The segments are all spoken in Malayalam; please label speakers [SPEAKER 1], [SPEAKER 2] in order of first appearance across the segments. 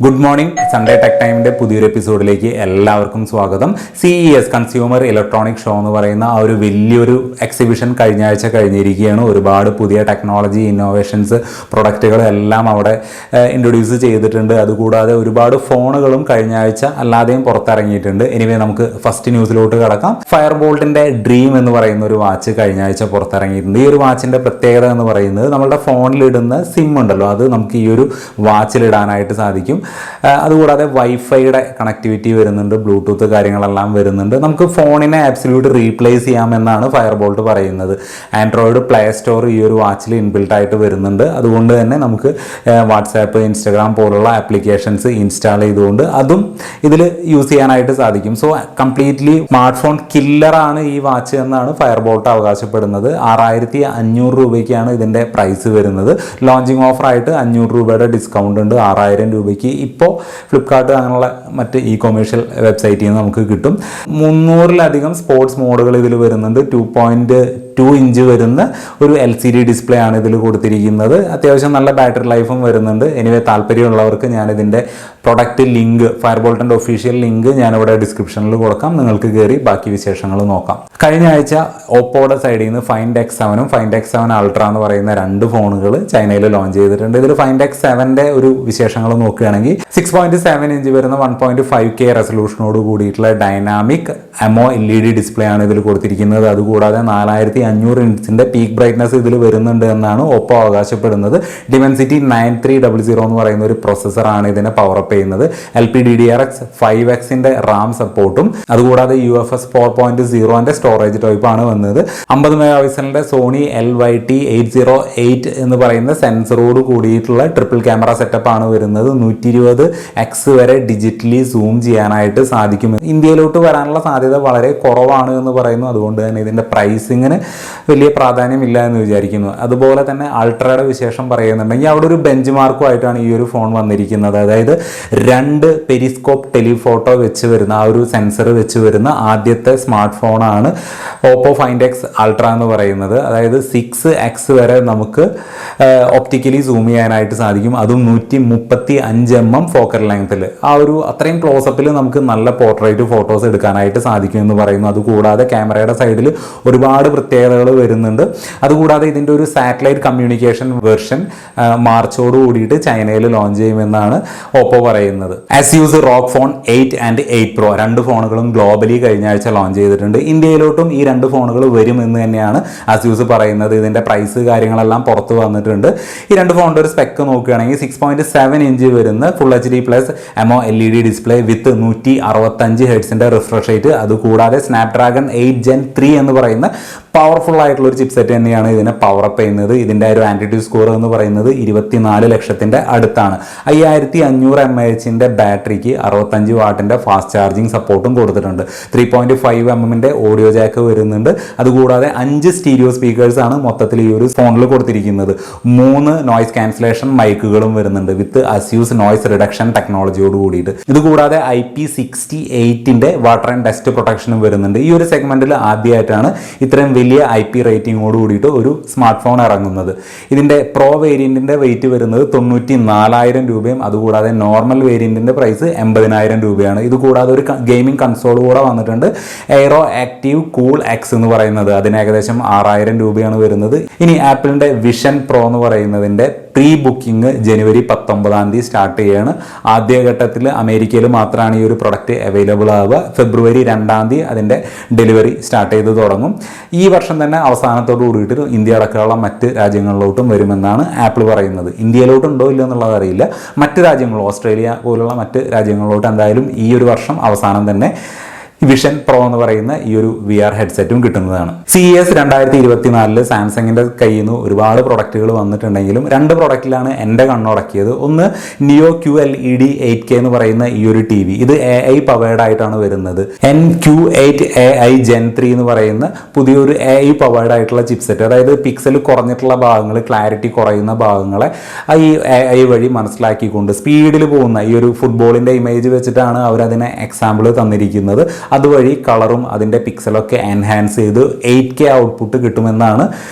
[SPEAKER 1] Good morning. സൺഡേ ടെക് ടൈമിൻ്റെ പുതിയൊരു എപ്പിസോഡിലേക്ക് എല്ലാവർക്കും സ്വാഗതം. CES കൺസ്യൂമർ ഇലക്ട്രോണിക് ഷോ എന്ന് പറയുന്ന ആ ഒരു വലിയൊരു എക്സിബിഷൻ കഴിഞ്ഞ ആഴ്ച കഴിഞ്ഞിരിക്കുകയാണ്. ഒരുപാട് പുതിയ ടെക്നോളജി ഇന്നോവേഷൻസ് പ്രൊഡക്റ്റുകളും എല്ലാം അവിടെ ഇൻട്രൊഡ്യൂസ് ചെയ്തിട്ടുണ്ട്. അതുകൂടാതെ ഒരുപാട് ഫോണുകളും കഴിഞ്ഞ ആഴ്ച അല്ലാതെയും പുറത്തിറങ്ങിയിട്ടുണ്ട്. എനിവേ നമുക്ക് ഫസ്റ്റ് ന്യൂസിലോട്ട് കടക്കാം. ഫയർ ബോൾട്ടിൻ്റെ ഡ്രീം എന്ന് പറയുന്ന ഒരു വാച്ച് കഴിഞ്ഞ ആഴ്ച പുറത്തിറങ്ങിയിട്ടുണ്ട്. ഈ ഒരു വാച്ചിൻ്റെ പ്രത്യേകത എന്ന് പറയുന്നത് നമ്മുടെ ഫോണിലിടുന്ന സിം ഉണ്ടല്ലോ, അത് നമുക്ക് ഈ ഒരു വാച്ചിലിടാനായിട്ട് സാധിക്കും. അതുകൂടാതെ വൈഫൈയുടെ കണക്ടിവിറ്റി വരുന്നുണ്ട്, ബ്ലൂടൂത്ത് കാര്യങ്ങളെല്ലാം വരുന്നുണ്ട്. നമുക്ക് ഫോണിനെ ആബ്സല്യൂട്ട് റീപ്ലേസ് ചെയ്യാമെന്നാണ് ഫയർ ബോൾട്ട് പറയുന്നത്. ആൻഡ്രോയിഡ് പ്ലേ സ്റ്റോർ ഈ ഒരു വാച്ചിൽ ഇൻബിൽട്ട് ആയിട്ട് വരുന്നുണ്ട്. അതുകൊണ്ട് തന്നെ നമുക്ക് വാട്സാപ്പ്, ഇൻസ്റ്റഗ്രാം പോലുള്ള ആപ്ലിക്കേഷൻസ് ഇൻസ്റ്റാൾ ചെയ്തുകൊണ്ട് അതും ഇതിൽ യൂസ് ചെയ്യാനായിട്ട് സാധിക്കും. സോ കംപ്ലീറ്റ്ലി സ്മാർട്ട് ഫോൺ കില്ലറാണ് ഈ വാച്ച് എന്നാണ് ഫയർ ബോൾട്ട് അവകാശപ്പെടുന്നത്. 6500 രൂപയ്ക്കാണ് ഇതിൻ്റെ പ്രൈസ് വരുന്നത്. ലോഞ്ചിങ് ഓഫറായിട്ട് 500 രൂപയുടെ ഡിസ്കൗണ്ട് ഉണ്ട്. 6000 രൂപയ്ക്ക് ഇപ്പോൾ ഫ്ലിപ്കാർട്ട് അങ്ങനെയുള്ള മറ്റ് കൊമേഴ്ഷ്യൽ വെബ്സൈറ്റിൽ നിന്ന് നമുക്ക് കിട്ടും. 300-ലധികം സ്പോർട്സ് മോഡുകൾ ഇതിൽ വരുന്നുണ്ട്. 2.2 ഇഞ്ച് വരുന്ന ഒരു LCD ഡിസ്പ്ലേ ആണ് ഇതിൽ കൊടുത്തിരിക്കുന്നത്. അത്യാവശ്യം നല്ല ബാറ്ററി ലൈഫും വരുന്നുണ്ട്. എനിവേ താല്പര്യമുള്ളവർക്ക് ഞാനിതിൻ്റെ പ്രൊഡക്റ്റ് ലിങ്ക്, ഫയർ ബോൾട്ടിൻ്റെ ഒഫീഷ്യൽ ലിങ്ക് ഞാനിവിടെ ഡിസ്ക്രിപ്ഷനിൽ കൊടുക്കാം. നിങ്ങൾക്ക് കയറി ബാക്കി വിശേഷങ്ങൾ നോക്കാം. കഴിഞ്ഞ ആഴ്ച ഓപ്പോയുടെ സൈഡിൽ നിന്ന് ഫൈൻഡ് X7ഉം ഫൈൻഡ് X7 അൾട്ര എന്ന് പറയുന്ന രണ്ട് ഫോണുകൾ ചൈനയിൽ ലോഞ്ച് ചെയ്തിട്ടുണ്ട്. ഇതിൽ ഫൈൻഡ് X7ൻ്റെ ഒരു വിശേഷങ്ങൾ നോക്കുകയാണെങ്കിൽ 6.7 ഇഞ്ച് വരുന്ന 1.5K റെസൊല്യൂഷനോട് കൂടിയിട്ടുള്ള ഡൈനാമിക് AMO LED ഡിസ്പ്ലേ ആണ് ഇതിൽ കൊടുത്തിരിക്കുന്നത്. അതുകൂടാതെ 4500 ഇഞ്ചിൻ്റെ പീക്ക് ബ്രൈറ്റ്നസ് ഇതിൽ വരുന്നുണ്ട് എന്നാണ് ഓപ്പോ അവകാശപ്പെടുന്നത്. ഡിമെൻസിറ്റി 9300 എന്ന് പറയുന്ന ഒരു പ്രൊസസ്സറാണ് ഇതിനെ പവറപ്പ് ചെയ്യുന്നത്. LPDDR5 5Xന്റെ റാം സപ്പോർട്ടും അതുകൂടാതെ UFS 4.0ന്റെ സ്റ്റോറേജ് ടൈപ്പാണ് വന്നത്. 50 മെഗാപിക്സലിന്റെ സോണി LYT808 എന്ന് പറയുന്ന സെൻസറോട് കൂടിയിട്ടുള്ള ട്രിപ്പിൾ ക്യാമറ സെറ്റപ്പ് ആണ് വരുന്നത്. 120x വരെ ഡിജിറ്റലി സൂം ചെയ്യാനായിട്ട് സാധിക്കും. ഇന്ത്യയിലോട്ട് വരാനുള്ള സാധ്യത വളരെ കുറവാണ് എന്ന് പറയുന്നു. അതുകൊണ്ട് തന്നെ ഇതിൻ്റെ പ്രൈസിങ്ങിന് വലിയ പ്രാധാന്യമില്ല എന്ന് വിചാരിക്കുന്നു. അതുപോലെ തന്നെ അൾട്രയുടെ വിശേഷം പറയുന്നുണ്ടെങ്കിൽ അവിടെ ഒരു ബെഞ്ച് മാർക്കുമായിട്ടാണ് ഈ ഒരു ഫോൺ വന്നിരിക്കുന്നത്. അതായത് 2 പെരിസ്കോപ്പ് ടെലിഫോട്ടോ വെച്ച് വരുന്ന ആ ഒരു സെൻസർ വെച്ച് വരുന്ന ആദ്യത്തെ സ്മാർട്ട് ഫോണാണ് ഓപ്പോ ഫൈൻഡ് X അൾട്ര എന്ന് പറയുന്നത്. അതായത് 6x വരെ നമുക്ക് ഒപ്റ്റിക്കലി സൂം ചെയ്യാനായിട്ട് സാധിക്കും. അതും 135mm ഫോക്കൽ ലെങ്ത്തിൽ. ആ ഒരു അത്രയും ക്ലോസപ്പിൽ നമുക്ക് നല്ല പോർട്രേറ്റ് ഫോട്ടോസ് എടുക്കാനായിട്ട് സാധിക്കും എന്ന് പറയുന്നു. അതുകൂടാതെ ക്യാമറയുടെ സൈഡിൽ ഒരുപാട് പ്രത്യേകതകൾ വരുന്നുണ്ട്. അതുകൂടാതെ ഇതിൻ്റെ ഒരു സാറ്റലൈറ്റ് കമ്മ്യൂണിക്കേഷൻ വെർഷൻ മാർച്ചോട് കൂടിയിട്ട് ചൈനയിൽ ലോഞ്ച് ചെയ്യുമെന്നാണ് ഓപ്പോ പറയുന്നത്. ASUS ROG Phone 8 and 8 Pro രണ്ട് ഫോണുകളും ഗ്ലോബലി കഴിഞ്ഞ ആഴ്ച ലോഞ്ച് ചെയ്തിട്ടുണ്ട്. ഇന്ത്യയിലോട്ടും ഈ രണ്ട് ഫോണുകൾ വരും എന്ന് തന്നെയാണ് ASUS പറയുന്നത്. ഇതിൻ്റെ പ്രൈസ് കാര്യങ്ങളെല്ലാം പുറത്ത് വന്നിട്ടുണ്ട്. ഈ രണ്ട് ഫോണിൻ്റെ ഒരു സ്പെക്ക് നോക്കുകയാണെങ്കിൽ 6.7 ഇഞ്ച് വരുന്ന full HD+ AMO LED display with 165 ഹെർട്സിൻ്റെ റിഫ്രഷ് റേറ്റ്. അതുകൂടാതെ സ്നാപ്ഡ്രാഗൺ 8 Gen 3 എന്ന് പറയുന്ന പവർഫുൾ ആയിട്ടുള്ള ഒരു ചിപ്സെറ്റ് തന്നെയാണ് ഇതിനെ പവറപ്പ് ചെയ്യുന്നത്. ഇതിൻ്റെ ഒരു ആൻറ്റിറ്റ്യൂഡ് സ്കോർ എന്ന് പറയുന്നത് 24 ലക്ഷത്തിൻ്റെ അടുത്താണ്. 5500 mAh ബാറ്ററിക്ക് 65 വാട്ടിൻ്റെ ഫാസ്റ്റ് ചാർജിങ് സപ്പോർട്ടും കൊടുത്തിട്ടുണ്ട്. 3.5mm ഓഡിയോ ജാക്ക് വരുന്നുണ്ട്. അതുകൂടാതെ 5 സ്റ്റീരിയോ സ്പീക്കേഴ്സ് ആണ് മൊത്തത്തിൽ ഈ ഒരു ഫോണിൽ കൊടുത്തിരിക്കുന്നത്. 3 നോയ്സ് ക്യാൻസലേഷൻ മൈക്കുകളും വരുന്നുണ്ട് വിത്ത് ASUS നോയ്സ് റിഡക്ഷൻ ടെക്നോളജിയോട് കൂടിയിട്ട്. ഇതുകൂടാതെ IP68ൻ്റെ വാട്ടർ ആൻഡ് ഡസ്റ്റ് പ്രൊട്ടക്ഷനും വരുന്നുണ്ട്. ഈ ഒരു സെഗ്മെന്റിൽ ആദ്യമായിട്ടാണ് ഇത്രയും വലിയ IP റേറ്റിംഗോട് കൂടിയിട്ട് ഒരു സ്മാർട്ട് ഫോൺ ഇറങ്ങുന്നത്. ഇതിൻ്റെ പ്രോ വേരിയന്റിന്റെ വെയിറ്റ് വരുന്നത് 94,000 രൂപയും അതുകൂടാതെ നോർമൽ വേരിയന്റിന്റെ പ്രൈസ് 80,000 രൂപയാണ്. ഇതുകൂടാതെ ഒരു ഗെയിമിംഗ് കൺസോൾ കൂടെ വന്നിട്ടുണ്ട്, എയ്റോ ആക്റ്റീവ് കൂൾ X എന്ന് പറയുന്നത്. അതിന് ഏകദേശം 6000 രൂപയാണ് വരുന്നത്. ഇനി ആപ്പിളിന്റെ വിഷൻ പ്രോ എന്ന് പറയുന്നതിന്റെ പ്രീ ബുക്കിംഗ് ജനുവരി 19 സ്റ്റാർട്ട് ചെയ്യുകയാണ്. ആദ്യഘട്ടത്തിൽ അമേരിക്കയിൽ മാത്രമാണ് ഈ ഒരു പ്രൊഡക്റ്റ് അവൈലബിൾ ആവുക. ഫെബ്രുവരി 2 അതിൻ്റെ ഡെലിവറി സ്റ്റാർട്ട് ചെയ്ത് തുടങ്ങും. ഈ വർഷം തന്നെ അവസാനത്തോട് കൂടിയിട്ട് ഇന്ത്യ അടക്കമുള്ള മറ്റ് രാജ്യങ്ങളിലോട്ടും വരുമെന്നാണ് ആപ്പിൾ പറയുന്നത്. ഇന്ത്യയിലോട്ടുണ്ടോ ഇല്ല എന്നുള്ളത് അറിയില്ല. മറ്റ് രാജ്യങ്ങൾ, ഓസ്ട്രേലിയ പോലുള്ള മറ്റ് രാജ്യങ്ങളിലോട്ട് എന്തായാലും ഈ ഒരു വർഷം അവസാനം തന്നെ വിഷൻ പ്രോ എന്ന് പറയുന്ന ഈ ഒരു VR ഹെഡ്സെറ്റും കിട്ടുന്നതാണ്. CES 2024 സാംസങ്ങിൻ്റെ കയ്യിൽ നിന്ന് ഒരുപാട് പ്രൊഡക്റ്റുകൾ വന്നിട്ടുണ്ടെങ്കിലും 2 പ്രൊഡക്റ്റിലാണ് എൻ്റെ കണ്ണുടക്കിയത്. ഒന്ന് നിയോ QLED 8K എന്ന് പറയുന്ന ഈ ഒരു TV. ഇത് AI പവേർഡ് ആയിട്ടാണ് വരുന്നത്. NQ8 AI Gen 3 എന്ന് പറയുന്ന പുതിയൊരു AI പവേർഡ് ആയിട്ടുള്ള ചിപ്സെറ്റ്. അതായത് പിക്സൽ കുറഞ്ഞിട്ടുള്ള ഭാഗങ്ങൾ, ക്ലാരിറ്റി കുറയുന്ന ഭാഗങ്ങളെ ഈ AI വഴി മനസ്സിലാക്കിക്കൊണ്ട് സ്പീഡിൽ പോകുന്ന ഈ ഒരു ഫുട്ബോളിൻ്റെ ഇമേജ് വെച്ചിട്ടാണ് അവരതിനെ എക്സാമ്പിൾ തന്നിരിക്കുന്നത്. അതുവഴി കളറും അതിൻ്റെ പിക്സലൊക്കെ എൻഹാൻസ് ചെയ്ത് 8K ഔട്ട്പുട്ട് കിട്ടുമെന്നാണ്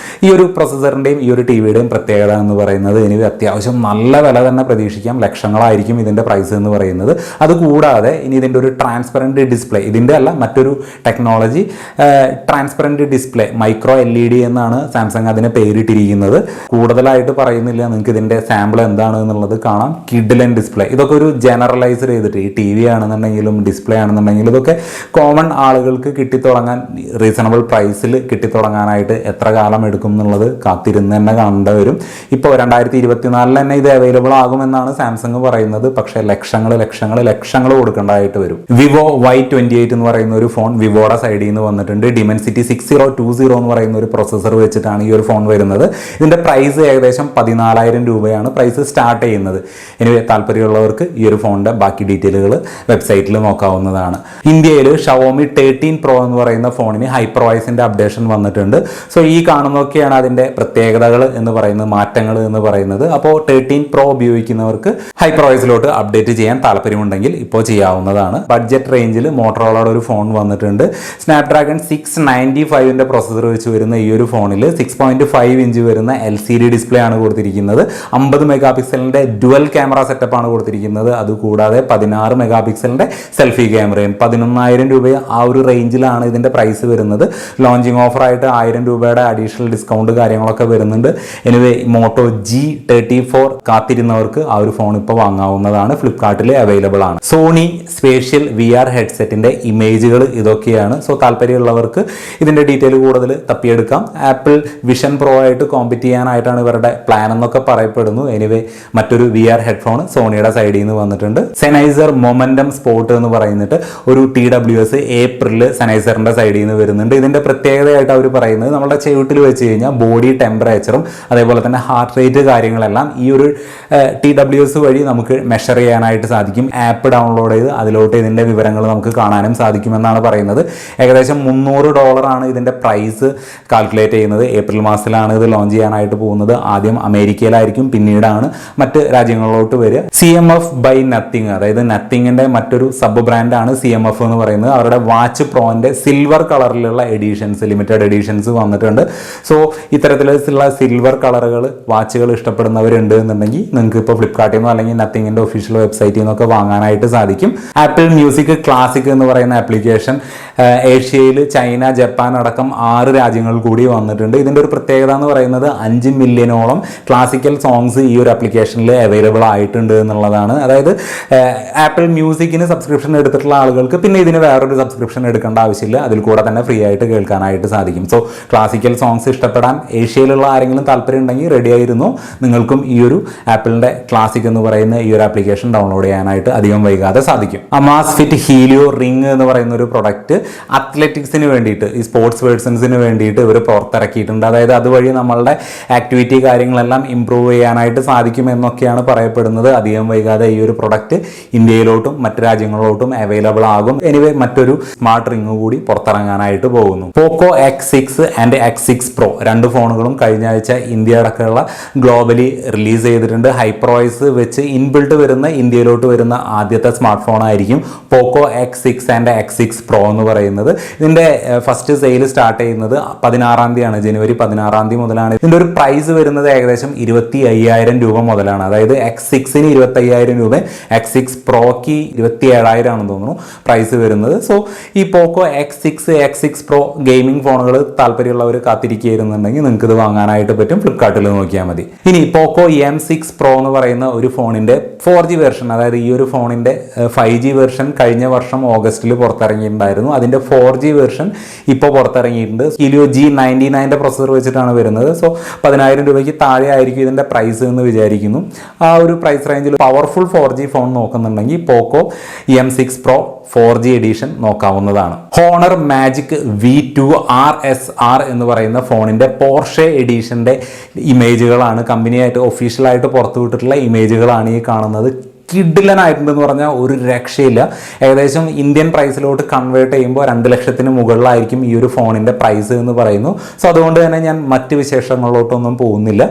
[SPEAKER 1] ഈ ഒരു പ്രൊസസ്സറിൻ്റെയും ഈ ഒരു ടി വിയുടെയും പ്രത്യേകത എന്ന് പറയുന്നത്. ഇനി അത്യാവശ്യം നല്ല വില തന്നെ പ്രതീക്ഷിക്കാം, ലക്ഷങ്ങളായിരിക്കും ഇതിൻ്റെ പ്രൈസ് എന്ന് പറയുന്നത്. അതുകൂടാതെ ഇനി ഇതിൻ്റെ ഒരു ട്രാൻസ്പെറൻറ്റ് ഡിസ്പ്ലേ, ഇതിൻ്റെ അല്ല മറ്റൊരു technology, transparent display micro LED എന്നാണ് സാംസങ് അതിനെ പേരിട്ടിരിക്കുന്നത്. കൂടുതലായിട്ട് പറയുന്നില്ല, നിങ്ങൾക്ക് ഇതിൻ്റെ സാമ്പിൾ എന്താണ് എന്നുള്ളത് കാണാം. കിഡിലൻ ഡിസ്പ്ലേ, ഇതൊക്കെ ഒരു ജനറലൈസ് ചെയ്തിട്ട് ഈ ടി വി ആണെന്നുണ്ടെങ്കിലും ഡിസ്പ്ലേ ആണെന്നുണ്ടെങ്കിലും ഇതൊക്കെ കോമൺ ആളുകൾക്ക് കിട്ടിത്തുടങ്ങാൻ റീസണബിൾ പ്രൈസിൽ കിട്ടിത്തുടങ്ങാനായിട്ട് എത്ര കാലം എടുക്കും എന്നുള്ളത് കാത്തിരുന്ന് തന്നെ കണ്ടു വരും. ഇപ്പോൾ 2024 തന്നെ ഇത് അവൈലബിൾ ആകുമെന്നാണ് സാംസങ് പറയുന്നത്. പക്ഷേ ലക്ഷങ്ങൾ കൊടുക്കേണ്ടതായിട്ട് വരും. വിവോ Y28 എന്ന് പറയുന്ന ഒരു ഫോൺ വിവോയുടെ സൈഡിൽ നിന്ന് വന്നിട്ടുണ്ട്. ഡിമെൻസിറ്റി 6020 എന്ന് പറയുന്ന ഒരു പ്രൊസസ്സർ വെച്ചിട്ടാണ് ഈ ഒരു ഫോൺ വരുന്നത്. ഇതിൻ്റെ പ്രൈസ് ഏകദേശം 14,000 രൂപയാണ് പ്രൈസ് സ്റ്റാർട്ട് ചെയ്യുന്നത്. ഇനി താല്പര്യമുള്ളവർക്ക് ഈ ഒരു ഫോണിൻ്റെ ബാക്കി ഡീറ്റെയിലുകൾ വെബ്സൈറ്റിൽ നോക്കാവുന്നതാണ്. ഇന്ത്യയിൽ ഷവോമി 13 Pro എന്ന് പറയുന്ന ഫോണിന് ഹൈപ്പർവൈസിൻ്റെ അപ്ഡേഷൻ വന്നിട്ടുണ്ട്. സോ ഈ കാണുന്നതൊക്കെയാണ് അതിൻ്റെ പ്രത്യേകതകൾ എന്ന് പറയുന്നത്, മാറ്റങ്ങൾ എന്ന് പറയുന്നത്. അപ്പോൾ 13 Pro ഉപയോഗിക്കുന്നവർക്ക് ഹൈപ്പർവൈസിലോട്ട് അപ്ഡേറ്റ് ചെയ്യാൻ താല്പര്യമുണ്ടെങ്കിൽ ഇപ്പോൾ ചെയ്യാവുന്നതാണ്. ബഡ്ജറ്റ് റേഞ്ചിൽ മോട്ടറോളയുടെ ഒരു ഫോൺ വന്നിട്ടുണ്ട്. സ്നാപ്ഡ്രാഗൺ 695ൻ്റെ പ്രൊസസ്സർ വെച്ച് വരുന്ന ഈ ഒരു ഫോണിൽ 6.5 ഇഞ്ച് വരുന്ന LCD ഡിസ്പ്ലേ ആണ് കൊടുത്തിരിക്കുന്നത്. 50 മെഗാ പിക്സലിൻ്റെ ഡുവൽ ക്യാമറ സെറ്റപ്പ് ആണ് കൊടുത്തിരിക്കുന്നത്. അതുകൂടാതെ 16 മെഗാ പിക്സലിൻ്റെ സെൽഫി ക്യാമറയും. 11,000 രൂപ ആ ഒരു റേഞ്ചിലാണ് ഇതിൻ്റെ പ്രൈസ് വരുന്നത്. ലോഞ്ചിങ് ഓഫറായിട്ട് 1000 രൂപയുടെ അഡീഷണൽ ഡിസ്കൗണ്ട് കാര്യങ്ങളൊക്കെ വരുന്നുണ്ട്. എനിവേ മോട്ടോ G34 കാത്തിരുന്നവർക്ക് ആ ഒരു ഫോൺ ഇപ്പോൾ വാങ്ങാവുന്നതാണ്. ഫ്ലിപ്കാർട്ടിൽ അവൈലബിൾ ആണ്. സോണി സ്പേഷ്യൽ VR ഹെഡ്സെറ്റിൻ്റെ ഇമേജുകൾ ഇതൊക്കെയാണ്. സോ താല്പര്യമുള്ളവർക്ക് ഇതിൻ്റെ ഡീറ്റെയിൽ കൂടുതൽ തപ്പിയെടുക്കാം. ആപ്പിൾ വിഷൻ പ്രോ ആയിട്ട് കോമ്പറ്റ് ചെയ്യാനായിട്ടാണ് ഇവരുടെ പ്ലാൻ എന്നൊക്കെ പറയപ്പെടുന്നു. എനിവേ മറ്റൊരു VR ഹെഡ്ഫോൺ സോണിയുടെ സൈഡിൽ നിന്ന് വന്നിട്ടുണ്ട്. സെനൈസർ മൊമെന്റം സ്പോട്ട് എന്ന് പറയുന്നിട്ട് ഒരു TWS ഏപ്രിൽ സെനൈസറിന്റെ സൈഡിൽ നിന്ന് വരുന്നുണ്ട്. ഇതിന്റെ പ്രത്യേകതയായിട്ട് അവർ പറയുന്നത് നമ്മുടെ ചെവിട്ടിൽ വെച്ച് കഴിഞ്ഞാൽ ബോഡി ടെമ്പറേച്ചറും അതേപോലെ തന്നെ ഹാർട്ട് റേറ്റ് കാര്യങ്ങളെല്ലാം ഈ ഒരു TWS വഴി നമുക്ക് മെഷർ ചെയ്യാനായിട്ട് സാധിക്കും. ആപ്പ് ഡൗൺലോഡ് ചെയ്ത് അതിലോട്ട് ഇതിന്റെ വിവരങ്ങൾ നമുക്ക് കാണാനും സാധിക്കുമെന്നാണ് പറയുന്നത്. ഏകദേശം $300 ആണ് ഇതിന്റെ പ്രൈസ് കാൽക്കുലേറ്റ് ചെയ്യുന്നത്. ഏപ്രിൽ മാസത്തിലാണ് ഇത് ലോഞ്ച് ചെയ്യാനായിട്ട് പോകുന്നത്. ആദ്യം അമേരിക്കയിലായിരിക്കും, പിന്നീടാണ് മറ്റ് രാജ്യങ്ങളിലോട്ട് വരിക. CMF ബൈ നത്തിങ്, അതായത് നത്തിങ്ങിന്റെ മറ്റൊരു സബ് ബ്രാൻഡാണ് CMF എന്ന് പറയുന്നത്. അവരുടെ വാച്ച് പ്രോന്റെ സിൽവർ കളറിലുള്ള എഡിഷൻസ്, ലിമിറ്റഡ് എഡിഷൻസ് വന്നിട്ടുണ്ട്. സോ ഇത്തരത്തിലുള്ള സിൽവർ കളറുകൾ വാച്ചുകൾ ഇഷ്ടപ്പെടുന്നവരുണ്ട് എന്നുണ്ടെങ്കിൽ നിങ്ങൾക്ക് ഇപ്പോൾ ഫ്ലിപ്കാർട്ടിൽ നിന്നോ അല്ലെങ്കിൽ നത്തിങ്ങിന്റെ ഒഫീഷ്യൽ വെബ്സൈറ്റിൽ നിന്നൊക്കെ വാങ്ങാനായിട്ട് സാധിക്കും. ആപ്പിൾ മ്യൂസിക് ക്ലാസിക് എന്ന് പറയുന്ന ആപ്ലിക്കേഷൻ ഏഷ്യയിൽ ചൈന, ജപ്പാൻ അടക്കം 6 രാജ്യങ്ങൾ കൂടി വന്നിട്ടുണ്ട്. ഇതിൻ്റെ ഒരു പ്രത്യേകത എന്ന് പറയുന്നത് 5 മില്യണോളം ക്ലാസിക്കൽ സോങ്സ് ഈ ഒരു ആപ്ലിക്കേഷനിൽ അവൈലബിൾ ആയിട്ടുണ്ട് എന്നുള്ളതാണ്. അതായത് ആപ്പിൾ മ്യൂസിക്കിന് സബ്സ്ക്രിപ്ഷൻ എടുത്തിട്ടുള്ള ആളുകൾക്ക് പിന്നെ ഇതിന് വേറൊരു സബ്സ്ക്രിപ്ഷൻ എടുക്കേണ്ട ആവശ്യമില്ല. അതിൽ കൂടെ തന്നെ ഫ്രീ ആയിട്ട് കേൾക്കാനായിട്ട് സാധിക്കും. സോ ക്ലാസിക്കൽ സോങ്സ് ഇഷ്ടപ്പെടാൻ ഏഷ്യയിലുള്ള ആരെങ്കിലും താല്പര്യം ഉണ്ടെങ്കിൽ റെഡി ആയിരുന്നു. നിങ്ങൾക്കും ഈ ഒരു ആപ്പിളിൻ്റെ ക്ലാസിക് എന്ന് പറയുന്ന ഈ ഒരു ആപ്ലിക്കേഷൻ ഡൗൺലോഡ് ചെയ്യാനായിട്ട് അധികം വൈകാതെ സാധിക്കും. അമാസ്ഫിറ്റ് ഹീലിയോ റിംഗ് എന്ന് പറയുന്ന ഒരു പ്രൊഡക്റ്റ് അത്ലറ്റിക്സിന് വേണ്ടിയിട്ട്, ഈ സ്പോർട്സ് പേഴ്സൺസിന് വേണ്ടിയിട്ട് ഇവർ പുറത്തിറക്കിയിട്ടുണ്ട്. അതായത് അതുവഴി നമ്മളുടെ ആക്ടിവിറ്റി കാര്യങ്ങളെല്ലാം ഇമ്പ്രൂവ് ചെയ്യാനായിട്ട് സാധിക്കും എന്നൊക്കെയാണ് പറയപ്പെടുന്നത്. അധികം വൈകാതെ ഈ ഒരു പ്രൊഡക്റ്റ് ഇന്ത്യയിലോട്ടും മറ്റ് രാജ്യങ്ങളിലോട്ടും അവൈലബിൾ ആകും. എനിവേ മറ്റൊരു സ്മാർട്ട് റിംഗ് കൂടി പുറത്തിറങ്ങാനായിട്ട് പോകുന്നു. പോക്കോ X6 ആൻഡ് X6 Pro 2 ഫോണുകളും കഴിഞ്ഞ ആഴ്ച ഇന്ത്യ അടക്കമുള്ള ഗ്ലോബലി റിലീസ് ചെയ്തിട്ടുണ്ട്. ഹൈപ്പർവൈസ് വെച്ച് ഇൻബിൽട്ട് വരുന്ന ഇന്ത്യയിലോട്ട് വരുന്ന ആദ്യത്തെ സ്മാർട്ട് ഫോൺ ആയിരിക്കും പോക്കോ X6 ആൻഡ് X6 Pro എന്ന് പറയുന്നത്. ഇതിന്റെ ഫസ്റ്റ് സെയിൽ സ്റ്റാർട്ട് ചെയ്യുന്നത് 16-ാം തീയതിയാണ്, ജനുവരി 16-ാം തീയതി മുതലാണ്. ഇതിന്റെ ഒരു പ്രൈസ് വരുന്നത് ഏകദേശം 25,000 രൂപ മുതലാണ്. അതായത് X6ന് 25,000 രൂപ, X6 Proക്ക് 27,000 ആണെന്ന് തോന്നുന്നു പ്രൈസ് വരുന്നത്. സോ ഈ പോക്കോ X6, X6 Pro ഗെയിമിംഗ് ഫോണുകൾ താല്പര്യമുള്ളവർ കാത്തിരിക്കുന്നുണ്ടെങ്കിൽ നിങ്ങൾക്ക് ഇത് വാങ്ങാനായിട്ട് പറ്റും. ഫ്ലിപ്കാർട്ടിൽ നോക്കിയാൽ മതി. ഇനി പോക്കോ M6 Pro എന്ന് പറയുന്ന ഒരു ഫോണിന്റെ 4G വെർഷൻ, അതായത് ഈ ഒരു ഫോണിന്റെ 5G വെർഷൻ കഴിഞ്ഞ വർഷം ഓഗസ്റ്റിൽ പുറത്തിറങ്ങിയിട്ടുണ്ടായിരുന്നു. അതിന്റെ 4G വെർഷൻ ഇപ്പോൾ പുറത്തിറങ്ങിയിട്ടുണ്ട്. ഹീലിയോ G99 പ്രൊസസ്സർ വെച്ചിട്ടാണ് വരുന്നത്. സോ 10,000 രൂപയ്ക്ക് താഴെ ആയിരിക്കും ഇതിന്റെ പ്രൈസ് എന്ന് വിചാരിക്കുന്നു. ആ ഒരു പ്രൈസ് റേഞ്ചിൽ പവർഫുൾ 4G ഫോൺ നോക്കുന്നുണ്ടെങ്കിൽ പോക്കോ M6 Pro 4G എഡിഷൻ നോക്കാവുന്നതാണ്. ഹോണർ മാജിക് V2 RSR എന്ന് പറയുന്ന ഫോണിന്റെ പോർഷെ എഡിഷന്റെ ഇമേജുകളാണ്, കമ്പനിയായിട്ട് ഒഫീഷ്യലായിട്ട് പുറത്തുവിട്ടിട്ടുള്ള ഇമേജുകളാണ് ഈ കാണുന്നത്. കിഡിലനായിട്ടുണ്ടെന്ന് പറഞ്ഞാൽ ഒരു രക്ഷയില്ല. ഏകദേശം ഇന്ത്യൻ പ്രൈസിലോട്ട് കൺവേർട്ട് ചെയ്യുമ്പോൾ 2 ലക്ഷത്തിന് മുകളിലായിരിക്കും ഈ ഒരു ഫോണിൻ്റെ പ്രൈസ് എന്ന് പറയുന്നു. സോ അതുകൊണ്ട് തന്നെ ഞാൻ മറ്റ് വിശേഷങ്ങളിലോട്ടൊന്നും പോകുന്നില്ല.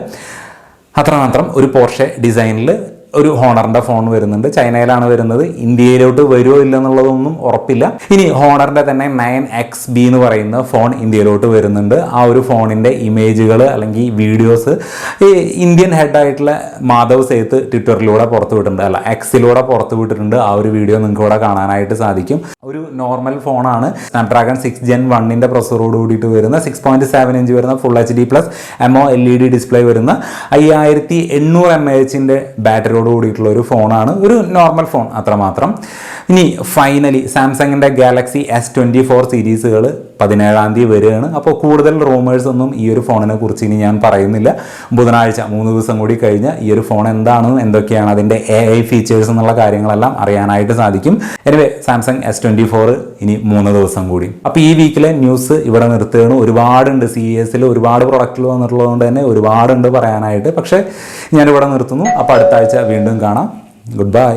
[SPEAKER 1] അത്രമാത്രം ഒരു പോർഷെ ഡിസൈനിൽ ഒരു ഹോണറിന്റെ ഫോൺ വരുന്നുണ്ട്. ചൈനയിലാണ് വരുന്നത്. ഇന്ത്യയിലോട്ട് വരുമോ ഇല്ലെന്നുള്ളതൊന്നും ഉറപ്പില്ല. ഇനി ഹോണറിന്റെ തന്നെ 9XB എന്ന് പറയുന്ന ഫോൺ ഇന്ത്യയിലോട്ട് വരുന്നുണ്ട്. ആ ഒരു ഫോണിന്റെ ഇമേജുകൾ അല്ലെങ്കിൽ വീഡിയോസ് ഈ ഇന്ത്യൻ ഹെഡായിട്ടുള്ള മാധവ് സേത്ത് ട്വിറ്ററിലൂടെ പുറത്തു വിട്ടിട്ടുണ്ട്, അല്ല എക്സിലൂടെ പുറത്തു വിട്ടിട്ടുണ്ട്. ആ ഒരു വീഡിയോ നിങ്ങൾക്ക് ഇവിടെ കാണാനായിട്ട് സാധിക്കും. ഒരു നോർമൽ ഫോണാണ്. സ്നാപ്ഡ്രാഗൺ 6 Gen 1ന്റെ പ്രൊസറോട് കൂടിയിട്ട് വരുന്ന 6.7 ഇഞ്ച് വരുന്ന ഫുൾ HD+ MOLED ഡിസ്പ്ലേ വരുന്ന 5800 mAh ബാറ്ററിയോട് കൂടിയിട്ടുള്ള ഒരു ഫോണാണ്. ഒരു നോർമൽ ഫോൺ അത്രമാത്രം. ഇനി ഫൈനലി സാംസങ്ങിന്റെ ഗാലക്സി S24 സീരീസുകൾ 17-ാം തീയതി വരികയാണ്. അപ്പോൾ കൂടുതൽ റൂമേഴ്സ് ഒന്നും ഈ ഒരു ഫോണിനെ കുറിച്ച് ഇനി ഞാൻ പറയുന്നില്ല. ബുധനാഴ്ച 3 ദിവസം കൂടി കഴിഞ്ഞ് ഈ ഒരു ഫോൺ എന്താണെന്നും എന്തൊക്കെയാണ് അതിൻ്റെ AI ഫീച്ചേഴ്സ് എന്നുള്ള കാര്യങ്ങളെല്ലാം അറിയാനായിട്ട് സാധിക്കും. എനിവേ സാംസങ് S24 ഇനി 3 ദിവസം കൂടി. അപ്പോൾ ഈ വീക്കിലെ ന്യൂസ് ഇവിടെ നിർത്തുകയാണ്. ഒരുപാടുണ്ട്, CES-ൽ ഒരുപാട് പ്രൊഡക്റ്റുകൾ വന്നിട്ടുള്ളത് കൊണ്ട് തന്നെ ഒരുപാടുണ്ട് പറയാനായിട്ട്. പക്ഷേ ഞാനിവിടെ നിർത്തുന്നു. അപ്പോൾ അടുത്ത ആഴ്ച വീണ്ടും കാണാം. Good bye.